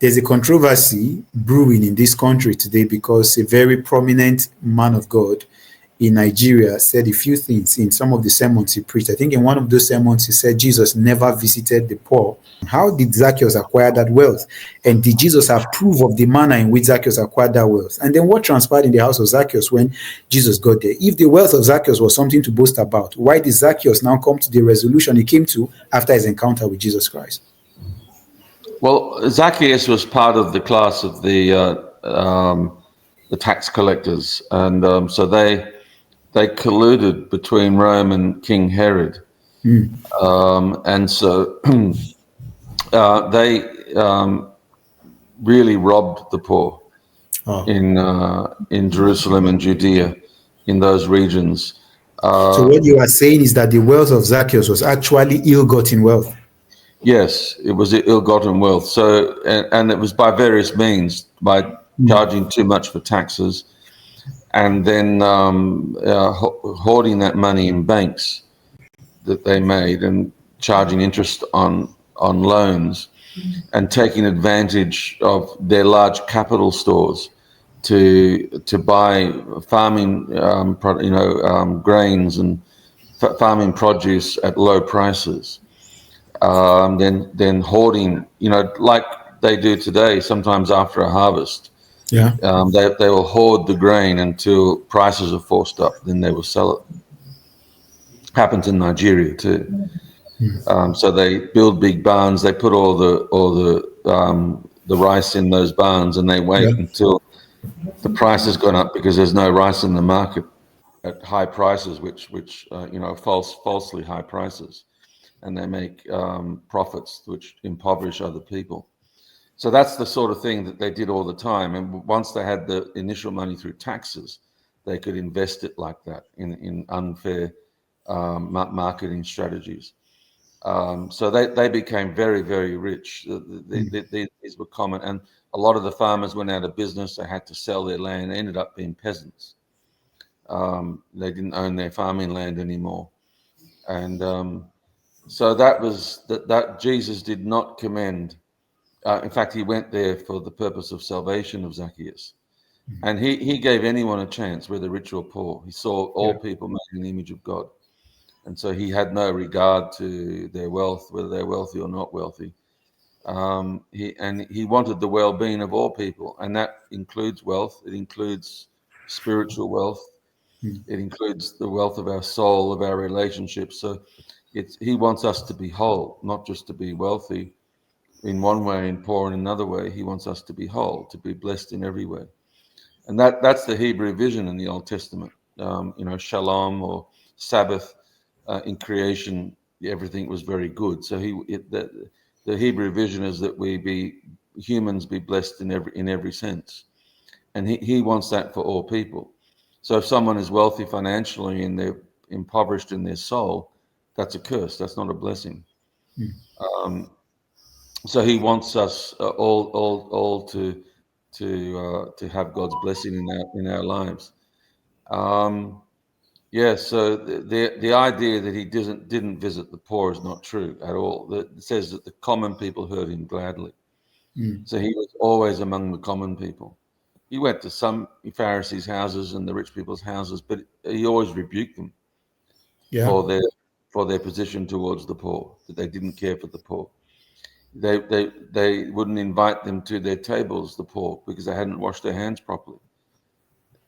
there's a controversy brewing in this country today because a very prominent man of God in Nigeria said a few things in some of the sermons he preached. I think in one of those sermons he said Jesus never visited the poor. How did Zacchaeus acquire that wealth? And did Jesus approve of the manner in which Zacchaeus acquired that wealth? And then what transpired in the house of Zacchaeus when Jesus got there? If the wealth of Zacchaeus was something to boast about, why did Zacchaeus now come to the resolution he came to after his encounter with Jesus Christ? Well, Zacchaeus was part of the class of the tax collectors, and so they colluded between Rome and King Herod, and so they really robbed the poor in Jerusalem and Judea, in those regions. So what you are saying is that the wealth of Zacchaeus was actually ill-gotten wealth. Yes, it was ill-gotten wealth. So, and it was by various means, by charging too much for taxes, and then hoarding that money in banks that they made, and charging interest on loans, and taking advantage of their large capital stores to buy farming, grains and farming produce at low prices. Then hoarding, like they do today, sometimes after a harvest. Yeah. They will hoard the grain until prices are forced up, then they will sell it. Happens in Nigeria too. So they build big barns, they put all the rice in those barns, and they wait until the price has gone up because there's no rice in the market at high prices, which falsely high prices. And they make profits which impoverish other people. So that's the sort of thing that they did all the time. And once they had the initial money through taxes, they could invest it like that in unfair marketing strategies. So they became very, very rich. These were common. And a lot of the farmers went out of business. They had to sell their land. They ended up being peasants. They didn't own their farming land anymore. And so that was that Jesus did not commend. In fact, he went there for the purpose of salvation of Zacchaeus. And he gave anyone a chance, whether rich or poor. He saw all people made in the image of God. And so he had no regard to their wealth, whether they're wealthy or not wealthy. He wanted the well-being of all people. And that includes wealth. It includes spiritual wealth. It includes the wealth of our soul, of our relationships. So he wants us to be whole, not just to be wealthy in one way and poor in another way. He wants us to be whole, to be blessed in every way. And that's the Hebrew vision in the Old Testament. Shalom or Sabbath in creation, everything was very good. So the Hebrew vision is that humans be blessed in every sense. And he wants that for all people. So if someone is wealthy financially and they're impoverished in their soul, that's a curse. That's not a blessing. So he wants us all to have God's blessing in our lives. So the idea that he didn't visit the poor is not true at all. It says that the common people heard him gladly. So he was always among the common people. He went to some Pharisees' houses and the rich people's houses, but he always rebuked them for their position towards the poor, that they didn't care for the poor. They wouldn't invite them to their tables, the poor, because they hadn't washed their hands properly.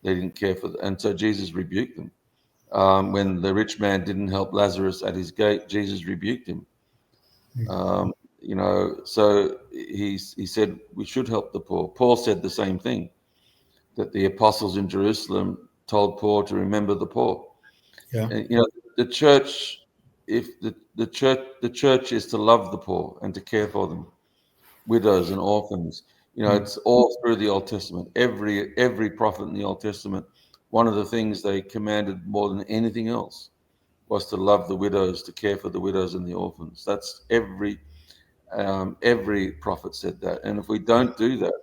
They didn't care for them. And so Jesus rebuked them. When the rich man didn't help Lazarus at his gate, Jesus rebuked him. So he said we should help the poor. Paul said the same thing, that the apostles in Jerusalem told Paul to remember the poor. And, the church, if the church is to love the poor and to care for them, widows and orphans. It's all through the Old Testament. Every prophet in the Old Testament, one of the things they commanded more than anything else was to love the widows, to care for the widows and the orphans. That's every prophet said that. And if we don't do that,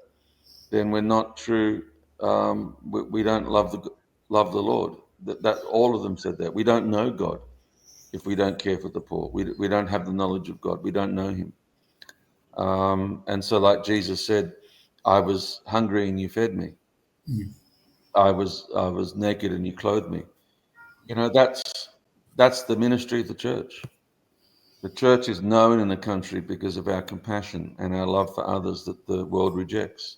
then we're not true. We don't love the Lord. That all of them said that. We don't know God if we don't care for the poor. We don't have the knowledge of God. We don't know him. And so, like Jesus said, I was hungry and you fed me. I was naked and you clothed me. That's the ministry of the church. The church is known in the country because of our compassion and our love for others that the world rejects,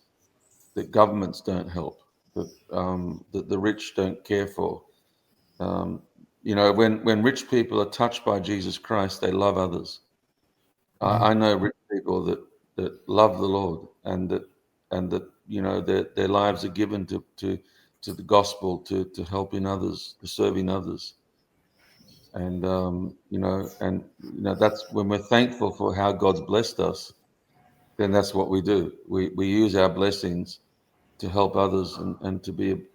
that governments don't help, that the rich don't care for. Um, when rich people are touched by Jesus Christ, they love others. I know rich people that love the Lord and that their lives are given to the gospel, to helping others, to serving others. And that's when we're thankful for how God's blessed us, then that's what we do. We use our blessings to help others and to be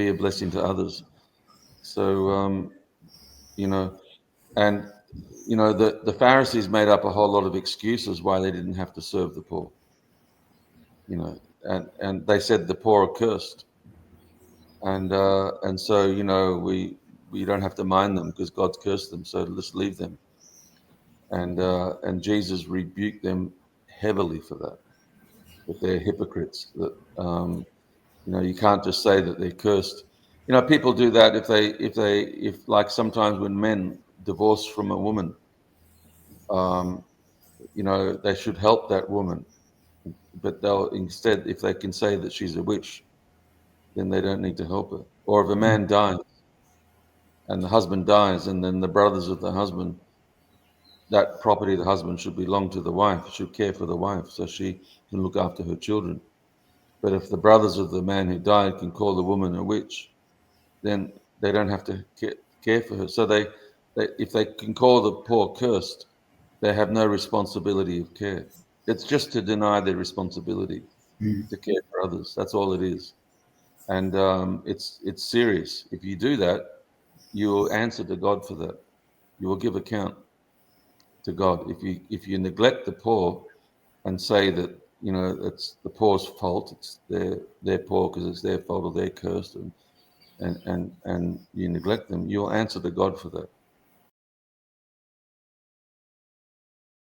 a blessing to others. So you know and the Pharisees made up a whole lot of excuses why they didn't have to serve the poor. And they said the poor are cursed, and so we don't have to mind them because God's cursed them, so let's leave them. And Jesus rebuked them heavily for that they're hypocrites. That you can't just say that they're cursed. People do that if like sometimes when men divorce from a woman, um, they should help that woman, but they'll instead, if they can say that she's a witch, then they don't need to help her. Or if a man dies and the husband dies, and then the brothers of the husband, that property of the husband should belong to the wife, should care for the wife so she can look after her children. But if the brothers of the man who died can call the woman a witch, then they don't have to care for her. So if they can call the poor cursed, they have no responsibility of care. It's just to deny their responsibility to care for others. That's all it is. And it's serious. If you do that, you will answer to God for that. You will give account to God. If you neglect the poor and say that it's the poor's fault, it's they're poor because it's their fault or they're cursed, and you neglect them, you'll answer to God for that.